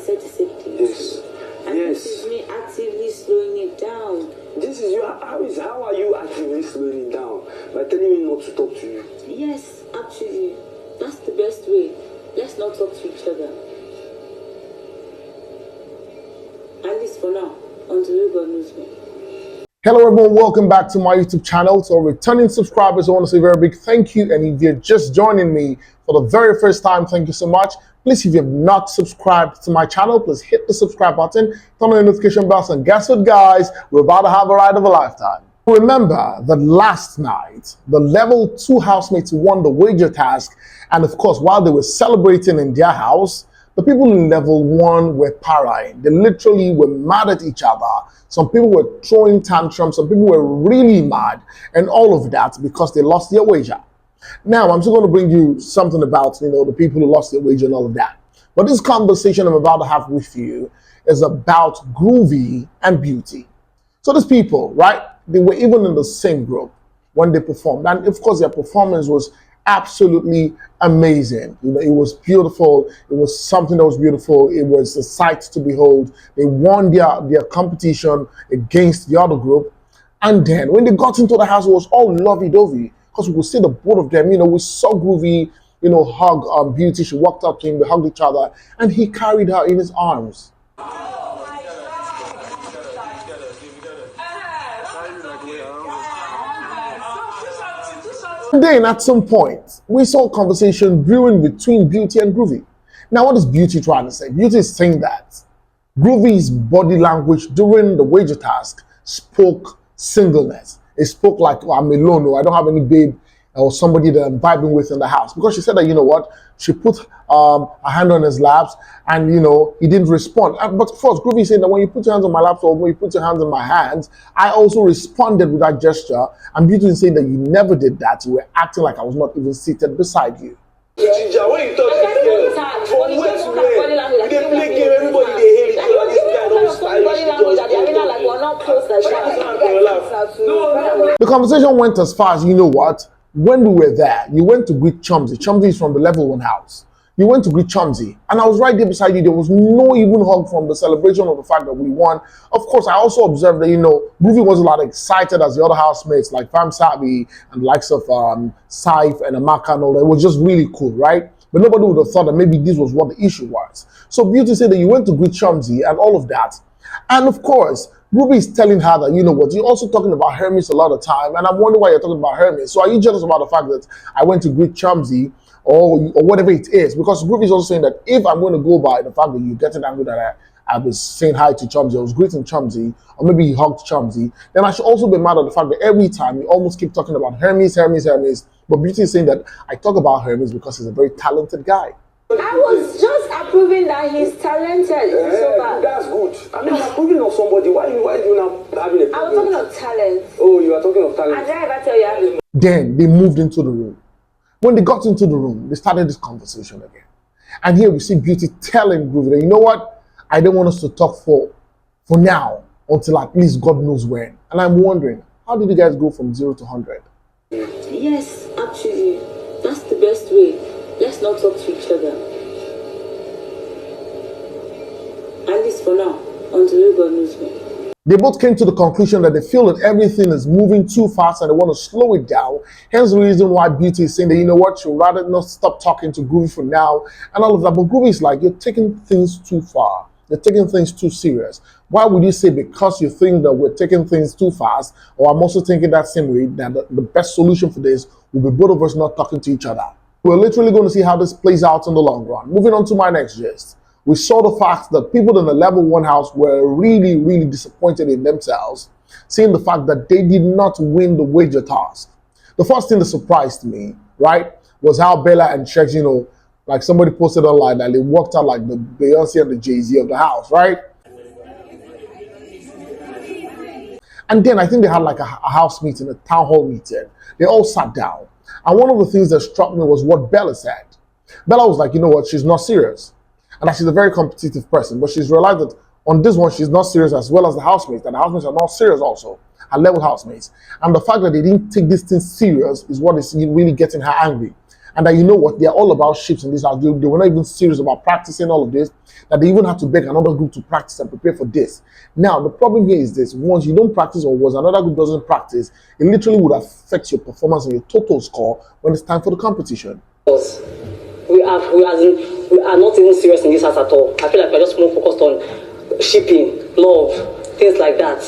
said the same thing. Yes. And this is me actively slowing it down. This is you. How are you actively slowing it down? By telling me not to talk to you. Yes, actually. That's the best way. Let's not talk to each other. At least for now, until God knows me. Hello everyone, welcome back to my YouTube channel. To our returning subscribers, I want to say a very big thank you. And if you're just joining me for the very first time, thank you so much. Please, if you have not subscribed to my channel, please hit the subscribe button, turn on the notification bells, and guess what, guys? We're about to have a ride of a lifetime. Remember that last night, the level 2 housemates won the wager task. And of course, while they were celebrating in their house, the people in level 1 were parrying. They literally were mad at each other. Some people were throwing tantrums. Some people were really mad. And all of that because they lost their wager. Now, I'm just going to bring you something about, the people who lost their wager and all of that. But this conversation I'm about to have with you is about Groovy and Beauty. So these people, right, they were even in the same group when they performed. And of course, their performance was absolutely amazing. It was beautiful. It was something that was beautiful. It was a sight to behold. They won their competition against the other group. And then when they got into the house, it was all lovey-dovey because we could see the both of them. We saw Groovy, hug Beauty. She walked up to him. They hugged each other. And he carried her in his arms. And then at some point, we saw a conversation brewing between Beauty and Groovy. Now, what is Beauty trying to say? Beauty is saying that Groovy's body language during the wager task spoke singleness. It spoke like, I'm alone, or I don't have any babe or somebody that I'm vibing with in the house. Because she said that, she put her hand on his laps and, he didn't respond. But of course, Groovy said that when you put your hands on my laps or when you put your hands on my hands, I also responded with that gesture. And Beauty is saying that you never did that. You were acting like I was not even seated beside you. Ginger, when you talk from where to where, you dey play game, everybody dey hail each other. This guy don't stylish. The conversation went as far as, when we were there, you went to greet Chumsy. Chumsy is from the level 1 house. You went to greet Chumsy, and I was right there beside you. There was no even hug from the celebration of the fact that we won. Of course, I also observed that, Groovy was a lot excited as the other housemates, like Fam Sabi and the likes of Saif and Amaka and all that. It was just really cool, right? But nobody would have thought that maybe this was what the issue was. So Beauty said that you went to greet Chumsy and all of that. And of course, Groovy is telling her that, you're also talking about Hermes a lot of time, and I'm wondering why you're talking about Hermes. So are you jealous about the fact that I went to greet Chumsy or whatever it is? Because Groovy is also saying that if I'm going to go by the fact that you're getting angry that I was saying hi to Chumsy, I was greeting Chumsy, or maybe you hugged Chumsy, then I should also be mad at the fact that every time you almost keep talking about Hermes. But Beauty is saying that I talk about Hermes because he's a very talented guy. I was just approving that he's talented. That's good. I'm approving of somebody. Why are you now having a problem? I was talking of talent. Oh, you are talking of talent. I didn't ever tell you how to. Then they moved into the room. When they got into the room, they started this conversation again. And here we see Beauty telling Groovy that, you know what? I don't want us to talk for now until at least God knows when. And I'm wondering, how did you guys go from 0 to 100? Yes, actually, that's the best way. Let's not talk to each other. At least for now, until God knows me. They both came to the conclusion that they feel that everything is moving too fast and they want to slow it down. Hence the reason why Beauty is saying that, you know what, she'd rather not stop talking to Groovy for now and all of that. But Groovy is like, you're taking things too far. You're taking things too serious. Why would you say because you think that we're taking things too fast, or I'm also thinking that same way, that the best solution for this will be both of us not talking to each other? We're literally going to see how this plays out in the long run. Moving on to my next gist. We saw the fact that people in the level 1 house were really, really disappointed in themselves, seeing the fact that they did not win the wager task. The first thing that surprised me, right, was how Bella and Shex, like somebody posted online that they walked out like the Beyonce and the Jay-Z of the house, right? And then I think they had like a house meeting, a town hall meeting. They all sat down. And one of the things that struck me was what Bella said. Bella was like, you know what, she's not serious. And that she's a very competitive person, but she's realized that on this one, she's not serious as well as the housemates, and the housemates are not serious also, her level housemates. And the fact that they didn't take this thing serious is what is really getting her angry. and that you know what, they're all about ships in this house. They were not even serious about practicing all of this, that they even had to beg another group to practice and prepare for this. Now, the problem here is this: once you don't practice, or once another group doesn't practice, it literally would affect your performance and your total score when it's time for the competition. We are not even serious in this house at all. I feel like we're just more focused on shipping, love, things like that.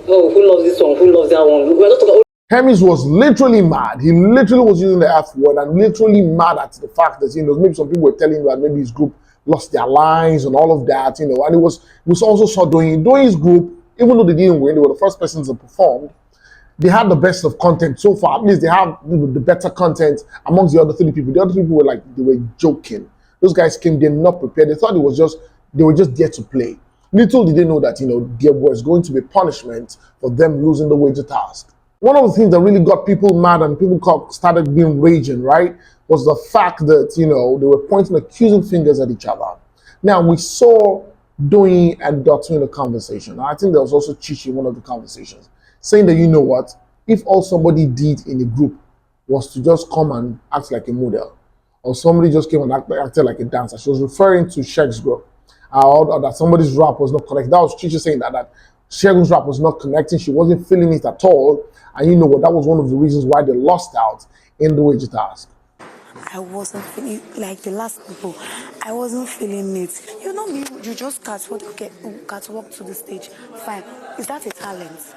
Oh, who loves this one? Who loves that one? We're just talking. Hermes was literally mad. He literally was using the F word and literally mad at the fact that, maybe some people were telling him that maybe his group lost their lines and all of that, and it was also saw doing his group, even though they didn't win, they were the first persons that performed. They had the best of content so far. At least they have the better content amongst the other three people. The other people were like, they were joking. Those guys came there not prepared. They thought they were just there to play. Little did they know that, there was going to be punishment for them losing the wager task. One of the things that really got people mad and people started being raging, right, was the fact that, they were pointing accusing fingers at each other. Now, we saw Doyin and Dotun in the conversation. I think there was also Chichi in one of the conversations, saying that, what, if all somebody did in a group was to just come and act like a model, or somebody just came and acted like a dancer. She was referring to Shek's group, or that somebody's rap was not correct. That was Chichi saying that Shegun's rap was not connecting. She wasn't feeling it at all. And you know what? That was one of the reasons why they lost out in the wager task. I wasn't feeling like the last people. I wasn't feeling it. Me, you just catwalk to the stage. Fine. Is that a talent?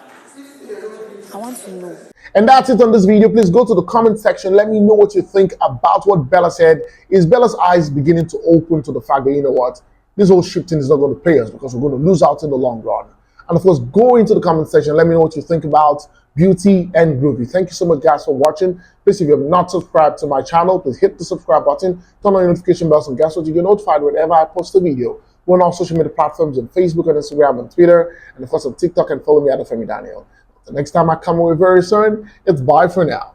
I want to know. And that's it on this video. Please go to the comment section. Let me know what you think about what Bella said. Is Bella's eyes beginning to open to the fact that, this whole shifting is not going to pay us because we're going to lose out in the long run? And of course, go into the comment section. Let me know what you think about Beauty and Groovy. Thank you so much, guys, for watching. Please, if you have not subscribed to my channel, please hit the subscribe button, turn on your notification bells, and guess what? You get notified whenever I post a video. We're on all social media platforms on Facebook and Instagram and Twitter, and of course on TikTok, and follow me at Olufemi Daniel. The next time I come away very soon, it's bye for now.